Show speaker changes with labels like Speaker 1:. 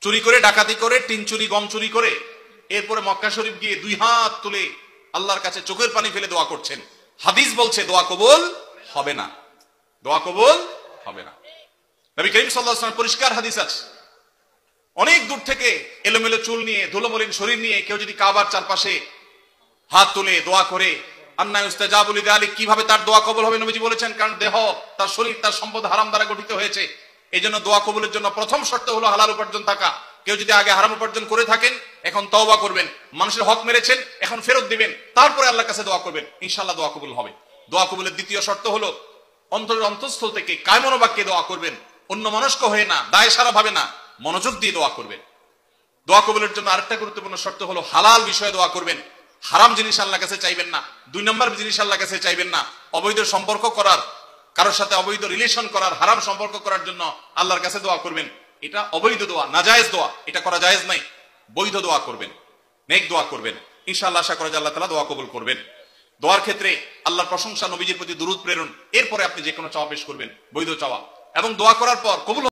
Speaker 1: চুরি করে, ডাকাতি করে, টিন চুরি, গম চুরি করে এরপরে মক্কা শরীফ গিয়ে 2 হাত তুলে আল্লাহর কাছে চোখের পানি ফেলে দোয়া করছেন। হাদিস বলছে দোয়া কবুল হবে না, দোয়া কবুল হবে না। নবী করিম সাল্লাল্লাহু আলাইহি ওয়াসাল্লাম পরিষ্কার হাদিস আছে। অনেক দূর থেকে এলোমেলো চুল নিয়ে, ধুলোমলিন শরীর নিয়ে কেউ যদি কাবার চারপাশে হাত তুলে দোয়া করে, আন্না ইস্তাজাবু লিযালিক, কিভাবে তার দোয়া কবুল হবে? নবীজি বলেছেন, কারণ দেহ, তার শরীর, তার সম্পদ হারাম দ্বারা গঠিত হয়েছে। এই জন্য দোয়া কবুলের জন্য প্রথম শর্ত হলো হালাল উপার্জন থাকা। কেউ যদি আগে হারাম উপার্জন করে থাকেন, এখন তওবা করবেন, মানুষের হক মেরেছেন, এখন ফেরত দিবেন, তারপরে আল্লাহর কাছে দোয়া করবেন, ইনশাআল্লাহ দোয়া কবুল হবে। দোয়া কবুলের দ্বিতীয় শর্ত হলো অন্তরের অন্তঃস্থল থেকে কায় মনোবাক্যে দোয়া করবেন, অন্য মনস্ক হয়ে না, দায় সারা ভাবে না, মনোযোগ দিয়ে দোয়া করবেন। দোয়া কবুলের জন্য আরেকটা গুরুত্বপূর্ণ শর্ত হলো হালাল বিষয়ে দোয়া করবেন। হারাম জিনিস আল্লাহর কাছে চাইবেন না, 2 নম্বর জিনিস আল্লাহর কাছে চাইবেন না। অবৈধ সম্পর্ক করার, কারোর সাথে অবৈধ রিলেশন করার, হারাম সম্পর্ক করার জন্য আল্লাহর কাছে দোয়া করবেন, এটা অবৈধ দোয়া, নাজায়েজ দোয়া, এটা করা জায়েজ নাই। বৈধ দোয়া করবেন, নেক দোয়া করবেন, ইনশাআল্লাহ আশা করা যায় আল্লাহ তাআলা দোয়া কবুল করবেন। দোয়ার ক্ষেত্রে আল্লাহর প্রশংসা, নবীজির প্রতি দুরূদ প্রেরণ, এরপরে আপনি যে কোনো চাওয়া পেশ করবেন, বৈধ চাওয়া, এবং দোয়া করার পর কবুল